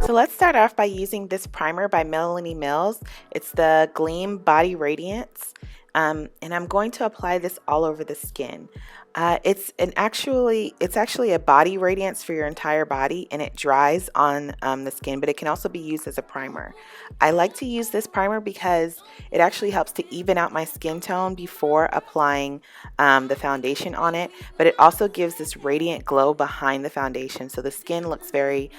So let's start off by using this primer by Melanie Mills. It's the Gleam Body Radiance, and I'm going to apply this all over the skin. It's actually a body radiance for your entire body, and it dries on the skin, but it can also be used as a primer. I like to use this primer because it actually helps to even out my skin tone before applying the foundation on it, but it also gives this radiant glow behind the foundation, so the skin looks very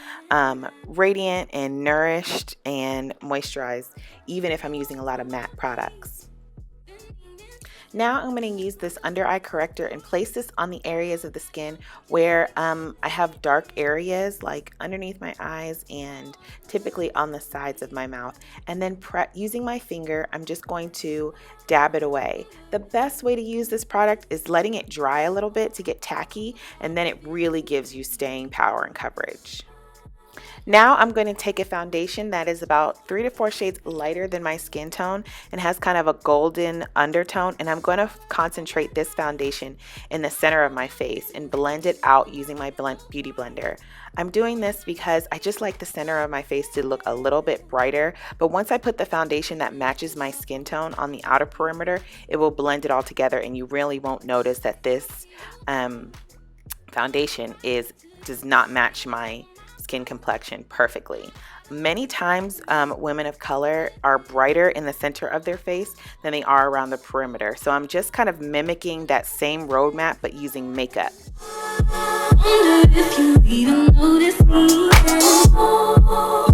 radiant and nourished and moisturized, even if I'm using a lot of matte products. Now I'm going to use this under eye corrector and place this on the areas of the skin where I have dark areas, like underneath my eyes and typically on the sides of my mouth. And then using my finger, I'm just going to dab it away. The best way to use this product is letting it dry a little bit to get tacky, and then it really gives you staying power and coverage. Now I'm going to take a foundation that is about 3 to 4 shades lighter than my skin tone and has kind of a golden undertone, and I'm going to concentrate this foundation in the center of my face and blend it out using my beauty blender. I'm doing this because I just like the center of my face to look a little bit brighter, but once I put the foundation that matches my skin tone on the outer perimeter, it will blend it all together, and you really won't notice that this foundation does not match my skin complexion perfectly. Many times women of color are brighter in the center of their face than they are around the perimeter. So I'm just kind of mimicking that same roadmap but using makeup. If you even notice me,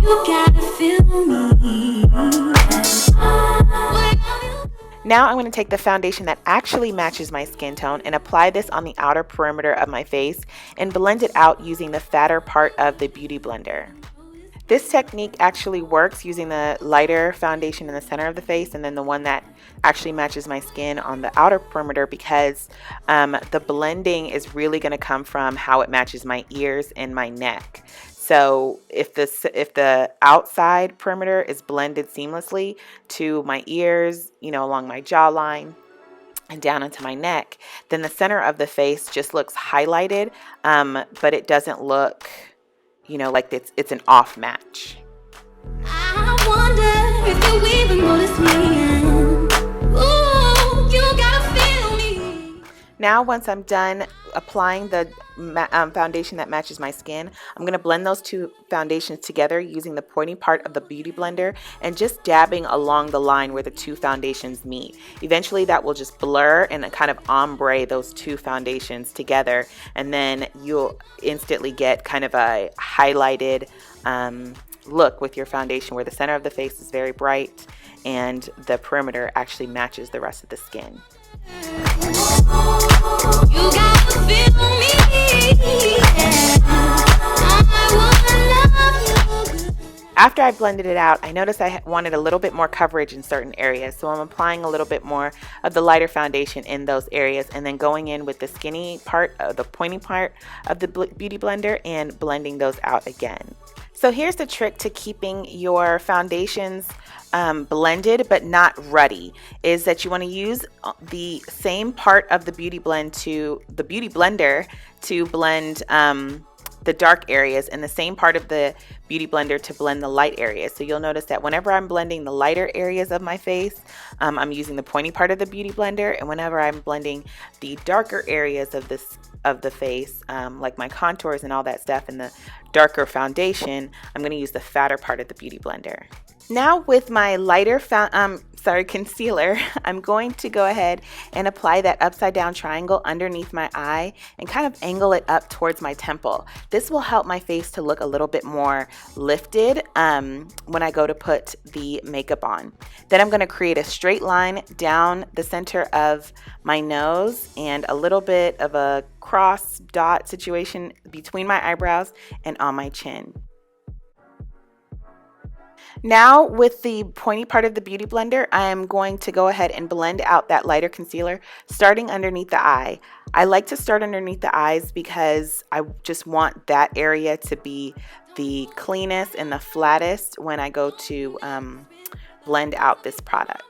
you gotta feel me. Now I'm going to take the foundation that actually matches my skin tone and apply this on the outer perimeter of my face and blend it out using the fatter part of the beauty blender. This technique actually works using the lighter foundation in the center of the face and then the one that actually matches my skin on the outer perimeter, because the blending is really going to come from how it matches my ears and my neck. So if the outside perimeter is blended seamlessly to my ears, along my jawline and down into my neck, then the center of the face just looks highlighted, but it doesn't look, like it's an off match. I wonder if you even notice me. Ooh, you gotta feel me. Now, once I'm done applying the foundation that matches my skin, I'm going to blend those two foundations together using the pointy part of the beauty blender and just dabbing along the line where the two foundations meet. Eventually that will just blur and kind of ombre those two foundations together, and then you'll instantly get kind of a highlighted look with your foundation where the center of the face is very bright and the perimeter actually matches the rest of the skin. You gotta feel me. After I blended it out, I noticed I wanted a little bit more coverage in certain areas, so I'm applying a little bit more of the lighter foundation in those areas and then going in with the skinny part, the pointy part of the beauty blender and blending those out again. So here's the trick to keeping your foundations blended but not ruddy, is that you want to use the same part of the beauty blender to blend the dark areas and the same part of the beauty blender to blend the light areas. So you'll notice that whenever I'm blending the lighter areas of my face, I'm using the pointy part of the beauty blender, and whenever I'm blending the darker areas of the face, like my contours and all that stuff and the darker foundation, I'm going to use the fatter part of the beauty blender. Now with my lighter concealer, I'm going to go ahead and apply that upside down triangle underneath my eye and kind of angle it up towards my temple. This will help my face to look a little bit more lifted when I go to put the makeup on. Then I'm going to create a straight line down the center of my nose and a little bit of a cross dot situation between my eyebrows and on my chin. Now with the pointy part of the beauty blender, I am going to go ahead and blend out that lighter concealer starting underneath the eye. I like to start underneath the eyes because I just want that area to be the cleanest and the flattest when I go to blend out this product.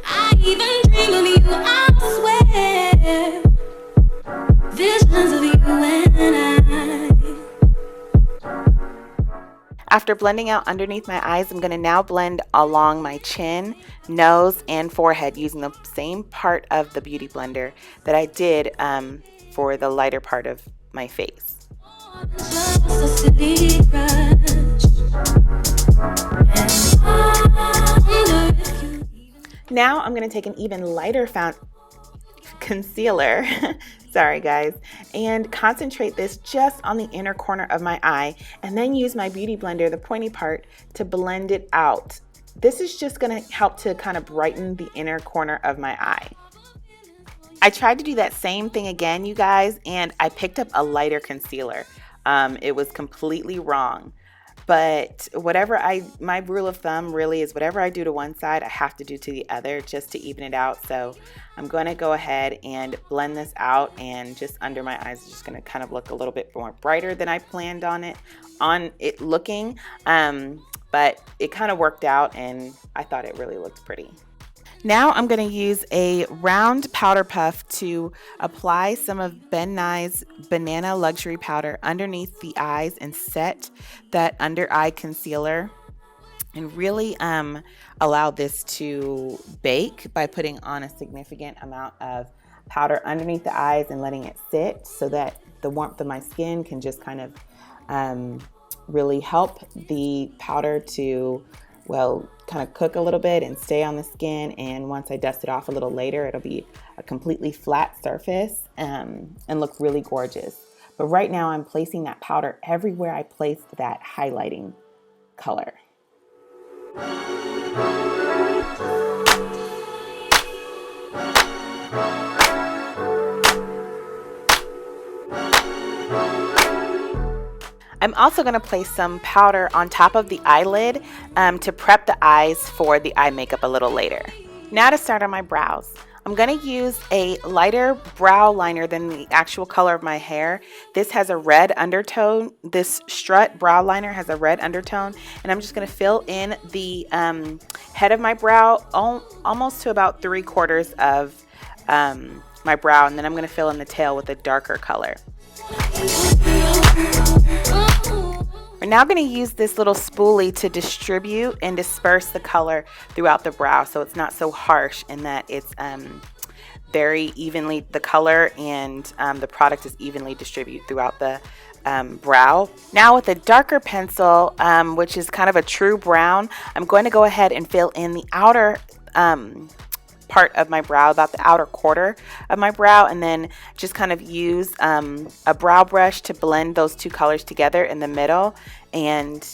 I even dream of you, I swear. Visions of you and I. After blending out underneath my eyes, I'm going to now blend along my chin, nose, and forehead using the same part of the Beauty Blender that I did for the lighter part of my face. Now I'm going to take an even lighter concealer, sorry guys, and concentrate this just on the inner corner of my eye, and then use my Beauty Blender, the pointy part, to blend it out. This is just going to help to kind of brighten the inner corner of my eye. I tried to do that same thing again, you guys, and I picked up a lighter concealer. It was completely wrong. But my rule of thumb really is whatever I do to one side, I have to do to the other just to even it out. So I'm going to go ahead and blend this out, and just under my eyes is just going to kind of look a little bit more brighter than I planned on it looking. But it kind of worked out, and I thought it really looked pretty. Now I'm going to use a round powder puff to apply some of Ben Nye's Banana Luxury Powder underneath the eyes and set that under eye concealer, and really allow this to bake by putting on a significant amount of powder underneath the eyes and letting it sit so that the warmth of my skin can just kind of really help the powder to, well, kind of cook a little bit and stay on the skin. And once I dust it off a little later, it'll be a completely flat surface and look really gorgeous. But right now I'm placing that powder everywhere I placed that highlighting color. I'm also going to place some powder on top of the eyelid to prep the eyes for the eye makeup a little later. Now to start on my brows. I'm going to use a lighter brow liner than the actual color of my hair. This has a red undertone. This Strut brow liner has a red undertone, and I'm just going to fill in the head of my brow almost to about 3/4 of my brow, and then I'm going to fill in the tail with a darker color. We're now going to use this little spoolie to distribute and disperse the color throughout the brow so it's not so harsh, and that it's very evenly, the color and the product is evenly distributed throughout the brow. Now with a darker pencil, which is kind of a true brown, I'm going to go ahead and fill in the outer part of my brow, about the outer quarter of my brow, and then just kind of use a brow brush to blend those two colors together in the middle. And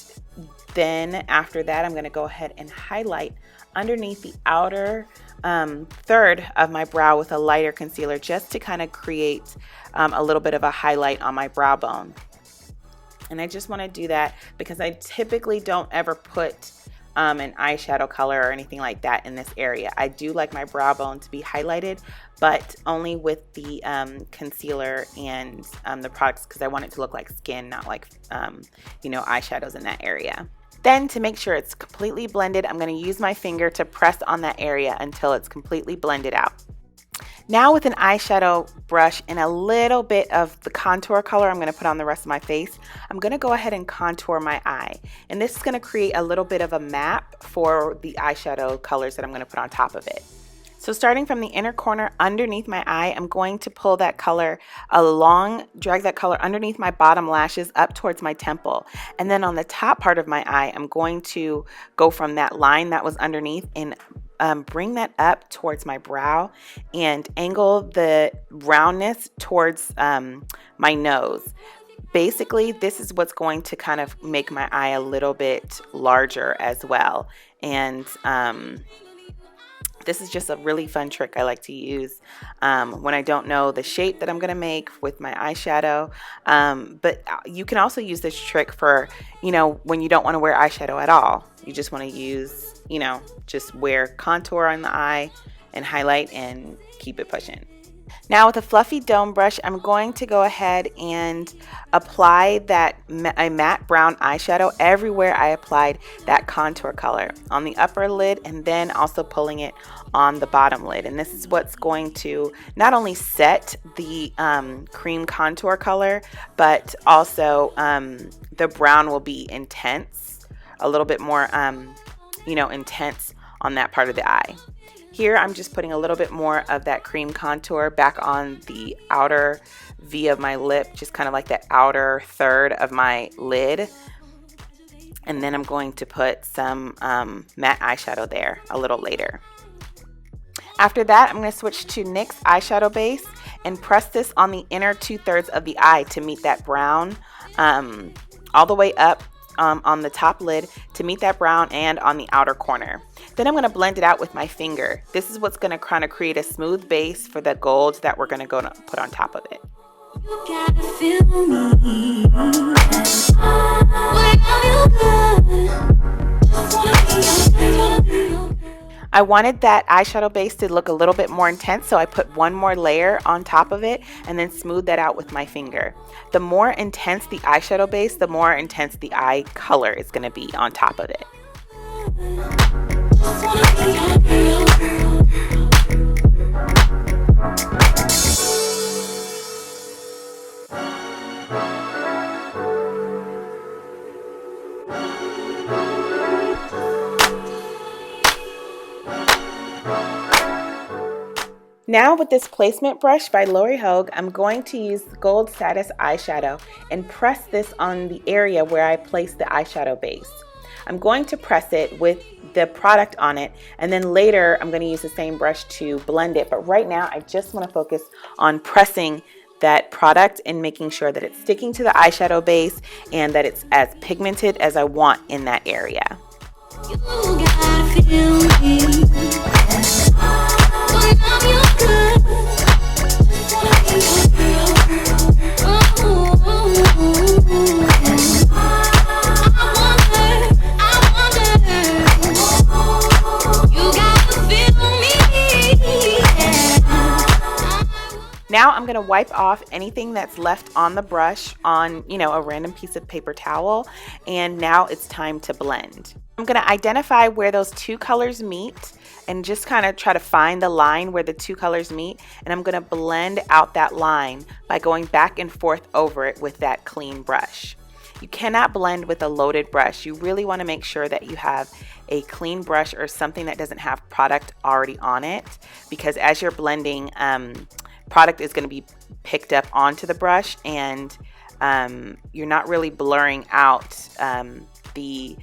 then after that, I'm going to go ahead and highlight underneath the outer third of my brow with a lighter concealer, just to kind of create a little bit of a highlight on my brow bone. And I just want to do that because I typically don't ever put an eyeshadow color or anything like that in this area. I do like my brow bone to be highlighted, but only with the concealer and the products, because I want it to look like skin, not like eyeshadows in that area. Then to make sure it's completely blended, I'm going to use my finger to press on that area until it's completely blended out. Now with an eyeshadow brush and a little bit of the contour color I'm going to put on the rest of my face, I'm going to go ahead and contour my eye. And this is going to create a little bit of a map for the eyeshadow colors that I'm going to put on top of it. So starting from the inner corner underneath my eye, I'm going to pull that color along, drag that color underneath my bottom lashes up towards my temple. And then on the top part of my eye, I'm going to go from that line that was underneath and bring that up towards my brow and angle the roundness towards my nose. Basically, this is what's going to kind of make my eye a little bit larger as well. And this is just a really fun trick I like to use when I don't know the shape that I'm going to make with my eyeshadow. But you can also use this trick for, when you don't want to wear eyeshadow at all. You just want to use, just wear contour on the eye and highlight and keep it pushing. Now with a fluffy dome brush, I'm going to go ahead and apply a matte brown eyeshadow everywhere I applied that contour color, on the upper lid and then also pulling it on the bottom lid. And this is what's going to not only set the cream contour color, but also the brown will be intense, a little bit more intense on that part of the eye. Here I'm just putting a little bit more of that cream contour back on the outer V of my lip, just kind of like the outer third of my lid. And then I'm going to put some matte eyeshadow there a little later. After that, I'm going to switch to NYX eyeshadow base and press this on the inner 2/3 of the eye to meet that brown all the way up on the top lid to meet that brown and on the outer corner. Then I'm going to blend it out with my finger. This is what's going to kind of create a smooth base for the gold that we're going to go put on top of it. You gotta feel me. I wanted that eyeshadow base to look a little bit more intense, so I put one more layer on top of it and then smooth that out with my finger. The more intense the eyeshadow base, the more intense the eye color is going to be on top of it. Now with this placement brush by Lori Hogue, I'm going to use Gold Status eyeshadow and press this on the area where I placed the eyeshadow base. I'm going to press it with the product on it, and then later I'm going to use the same brush to blend it. But right now I just want to focus on pressing that product and making sure that it's sticking to the eyeshadow base and that it's as pigmented as I want in that area. You gotta feel me. Now I'm going to wipe off anything that's left on the brush on, a random piece of paper towel, and now it's time to blend. I'm going to identify where those two colors meet and just kind of try to find the line where the two colors meet, and I'm going to blend out that line by going back and forth over it with that clean brush. You cannot blend with a loaded brush. You really want to make sure that you have a clean brush or something that doesn't have product already on it, because as you're blending, product is going to be picked up onto the brush, and you're not really blurring out the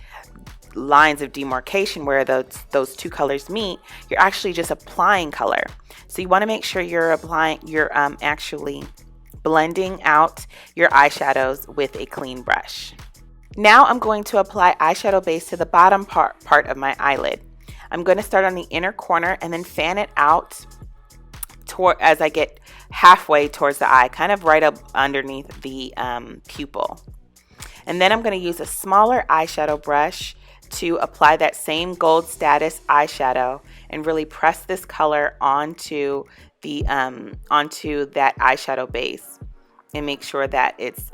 lines of demarcation where those two colors meet. You're actually just applying color. So you want to make sure you're actually blending out your eyeshadows with a clean brush. Now I'm going to apply eyeshadow base to the bottom part of my eyelid. I'm going to start on the inner corner and then fan it out as I get halfway towards the eye, kind of right up underneath the pupil. And then I'm going to use a smaller eyeshadow brush to apply that same Gold Status eyeshadow and really press this color onto that eyeshadow base and make sure that it's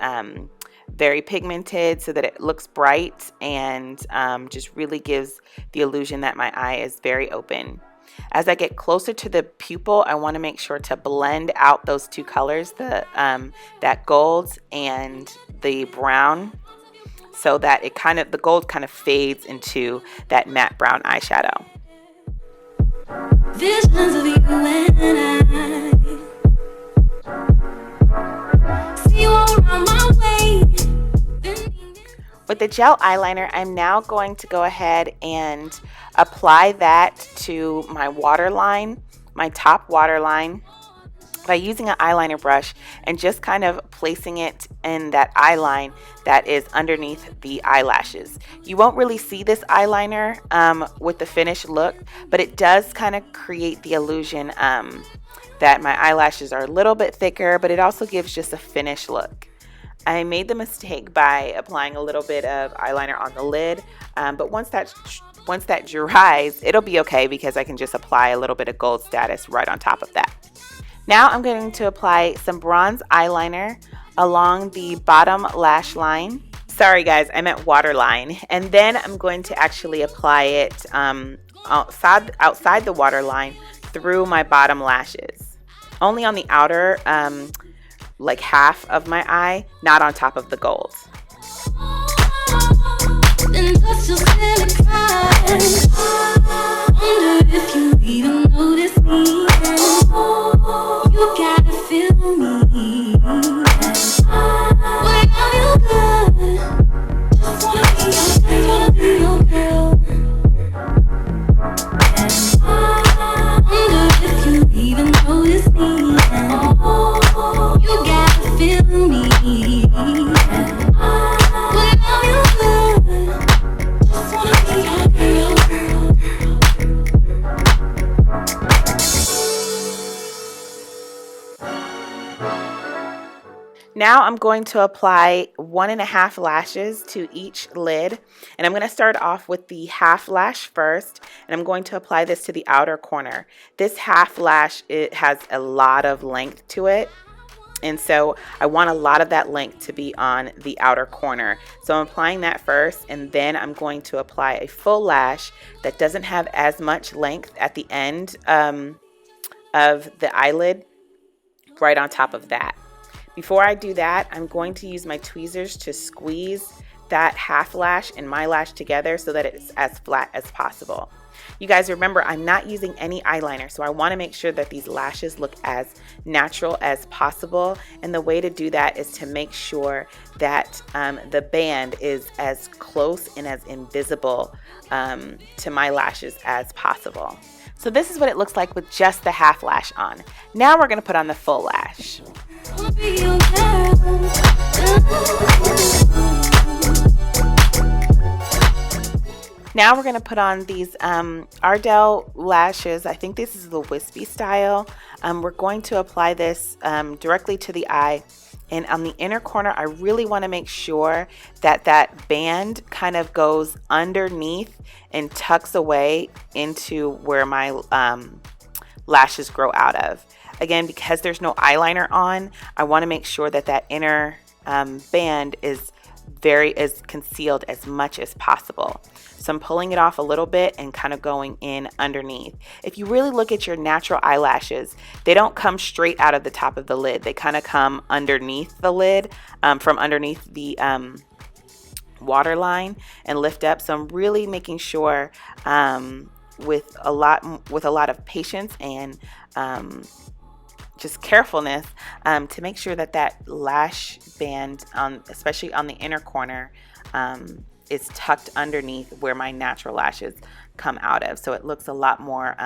very pigmented so that it looks bright and just really gives the illusion that my eye is very open. As I get closer to the pupil, I want to make sure to blend out those two colors, that gold and the brown, so that the gold kind of fades into that matte brown eyeshadow. Visions of you and I see you all around my way. With the gel eyeliner, I'm now going to go ahead and apply that to my waterline, my top waterline, by using an eyeliner brush and just kind of placing it in that eye line that is underneath the eyelashes. You won't really see this eyeliner with the finished look, but it does kind of create the illusion that my eyelashes are a little bit thicker, but it also gives just a finished look. I made the mistake by applying a little bit of eyeliner on the lid, but once that dries, it'll be okay because I can just apply a little bit of Gold Status right on top of that. Now I'm going to apply some bronze eyeliner along the bottom lash line. Sorry guys, I meant waterline. And then I'm going to actually apply it outside the waterline through my bottom lashes. Only on the outer, like half of my eye, not on top of the gold. If you even notice me, you gotta feel me. When I feel good, just wanna be your girl. If you even notice me, you gotta feel me. When I feel good, just wanna be your girl. Now I'm going to apply 1.5 lashes to each lid, and I'm going to start off with the half lash first, and I'm going to apply this to the outer corner. This half lash, it has a lot of length to it, and so I want a lot of that length to be on the outer corner. So I'm applying that first, and then I'm going to apply a full lash that doesn't have as much length at the end of the eyelid right on top of that. Before I do that, I'm going to use my tweezers to squeeze that half lash and my lash together so that it's as flat as possible. You guys remember, I'm not using any eyeliner, so I want to make sure that these lashes look as natural as possible. And the way to do that is to make sure that the band is as close and as invisible to my lashes as possible. So this is what it looks like with just the half lash on. Now we're going to put on the full lash. Now we're going to put on these Ardell lashes. I think this is the wispy style. We're going to apply this directly to the eye. And on the inner corner, I really want to make sure that that band kind of goes underneath and tucks away into where my lashes grow out of. Again, because there's no eyeliner on, I want to make sure that that inner band is concealed as much as possible. So I'm pulling it off a little bit and kind of going in underneath. If you really look at your natural eyelashes, they don't come straight out of the top of the lid. They kind of come underneath the lid, from underneath the waterline and lift up. So I'm really making sure with a lot of patience and just carefulness to make sure that that lash band, especially on the inner corner, is tucked underneath where my natural lashes come out of, so it looks a lot more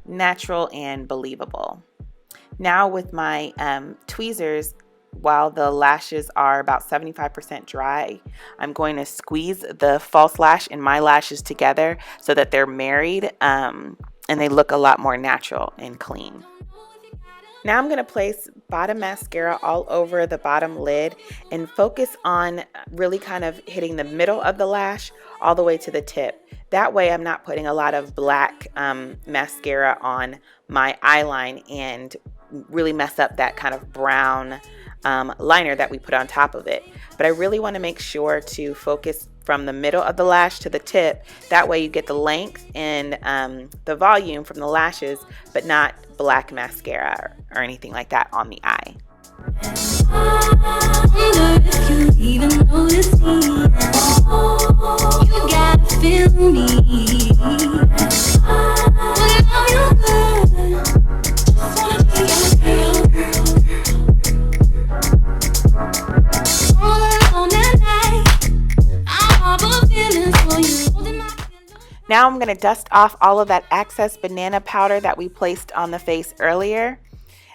natural and believable. Now with my tweezers, while the lashes are about 75% dry, I'm going to squeeze the false lash and my lashes together so that they're married and they look a lot more natural and clean. Now I'm going to place bottom mascara all over the bottom lid and focus on really kind of hitting the middle of the lash all the way to the tip. That way I'm not putting a lot of black mascara on my eyeline and really mess up that kind of brown liner that we put on top of it. But I really want to make sure to focus from the middle of the lash to the tip. That way you get the length and the volume from the lashes, but not black mascara or anything like that on the eye. Now I'm going to dust off all of that excess banana powder that we placed on the face earlier,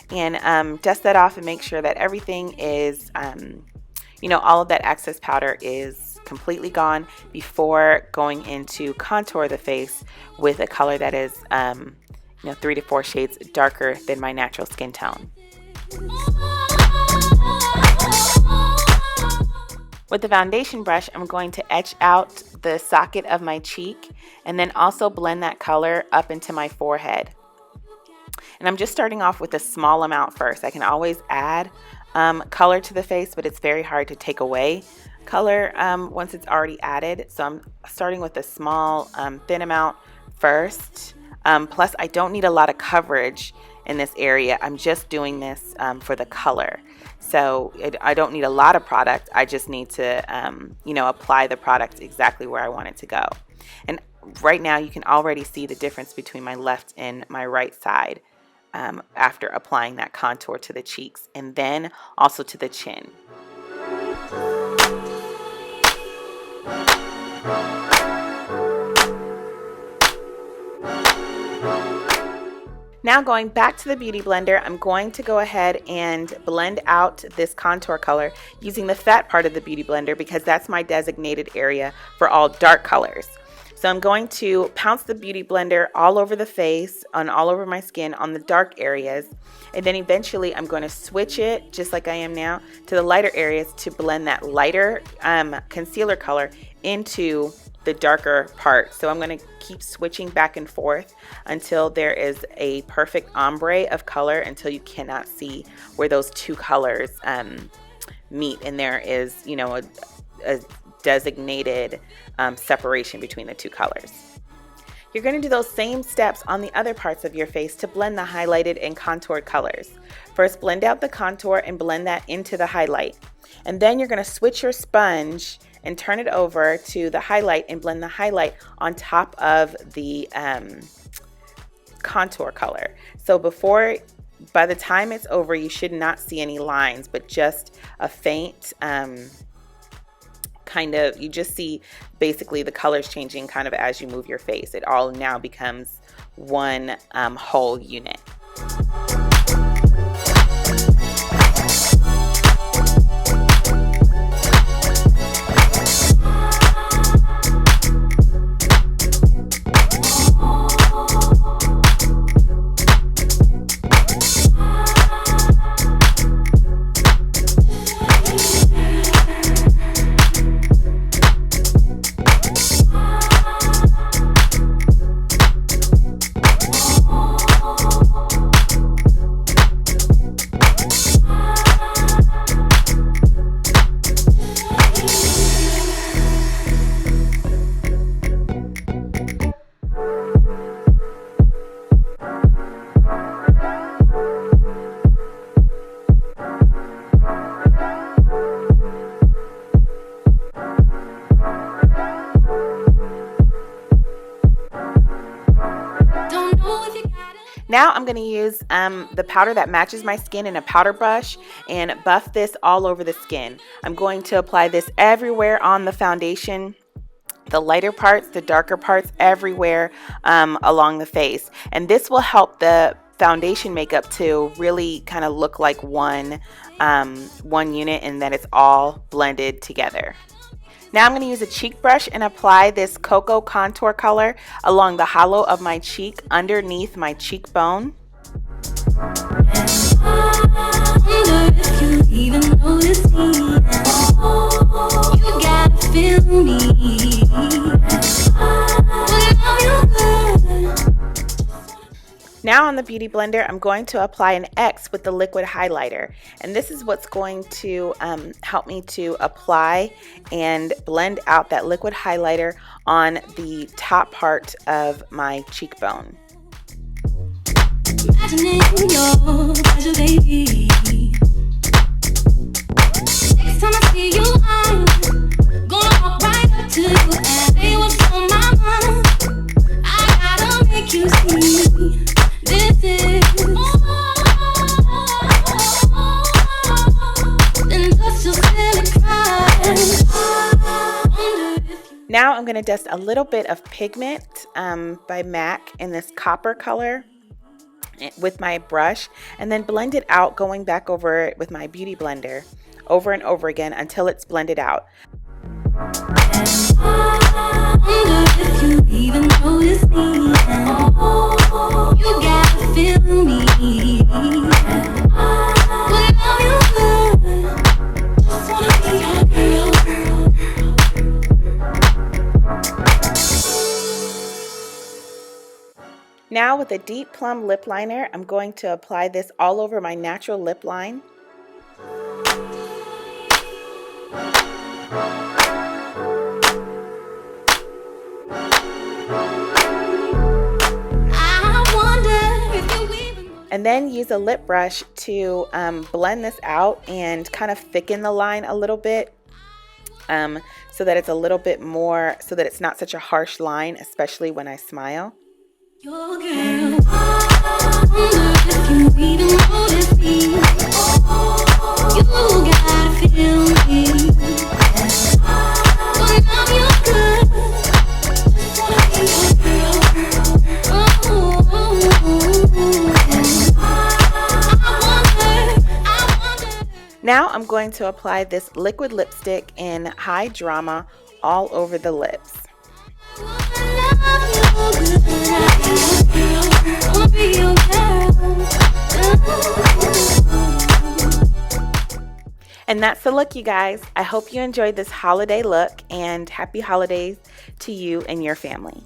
and dust that off and make sure that everything is, all of that excess powder is completely gone before going into contour the face with a color that is, 3 to 4 shades darker than my natural skin tone. With the foundation brush, I'm going to etch out the socket of my cheek and then also blend that color up into my forehead. And I'm just starting off with a small amount first. I can always add color to the face, but it's very hard to take away color once it's already added. So I'm starting with a small thin amount first. Plus I don't need a lot of coverage in this area. I'm just doing this for the color. So I don't need a lot of product. I just need to, apply the product exactly where I want it to go. And right now you can already see the difference between my left and my right side after applying that contour to the cheeks and then also to the chin. Now going back to the Beauty Blender, I'm going to go ahead and blend out this contour color using the fat part of the Beauty Blender because that's my designated area for all dark colors. So I'm going to pounce the Beauty Blender all over the face and all over my skin on the dark areas. And then eventually I'm going to switch it, just like I am now, to the lighter areas to blend that lighter concealer color into the darker part. So I'm going to keep switching back and forth until there is a perfect ombre of color, until you cannot see where those two colors meet and there is, a designated separation between the two colors. You're going to do those same steps on the other parts of your face to blend the highlighted and contoured colors. First, blend out the contour and blend that into the highlight. And then you're going to switch your sponge and turn it over to the highlight and blend the highlight on top of the contour color. So by the time it's over, you should not see any lines, but just a faint you just see basically the colors changing kind of as you move your face. It all now becomes one whole unit. Now I'm going to use the powder that matches my skin in a powder brush and buff this all over the skin. I'm going to apply this everywhere on the foundation, the lighter parts, the darker parts, everywhere along the face. And this will help the foundation makeup to really kind of look like one unit and that it's all blended together. Now I'm going to use a cheek brush and apply this cocoa contour color along the hollow of my cheek underneath my cheekbone. Now on the Beauty Blender, I'm going to apply an X with the liquid highlighter. And this is what's going to help me to apply and blend out that liquid highlighter on the top part of my cheekbone. Imagining your pleasure, baby. Next time I see you, I'm gonna walk right up to you and say what's on my mind. I gotta make you see. This is Now I'm going to dust a little bit of pigment by MAC in this copper color with my brush and then blend it out, going back over it with my Beauty Blender over and over again until it's blended out. If you even notice me, you gotta feel me. Without you, just wanna be your girl. Now with a deep plum lip liner, I'm going to apply this all over my natural lip line. And then use a lip brush to blend this out and kind of thicken the line a little bit so that it's a little bit more, so that it's not such a harsh line, especially when I smile. Your girl, if you even notice me, you gotta feel me. When I'm your girl, now I'm going to apply this liquid lipstick in High Drama all over the lips. And that's the look, you guys. I hope you enjoyed this holiday look, and happy holidays to you and your family.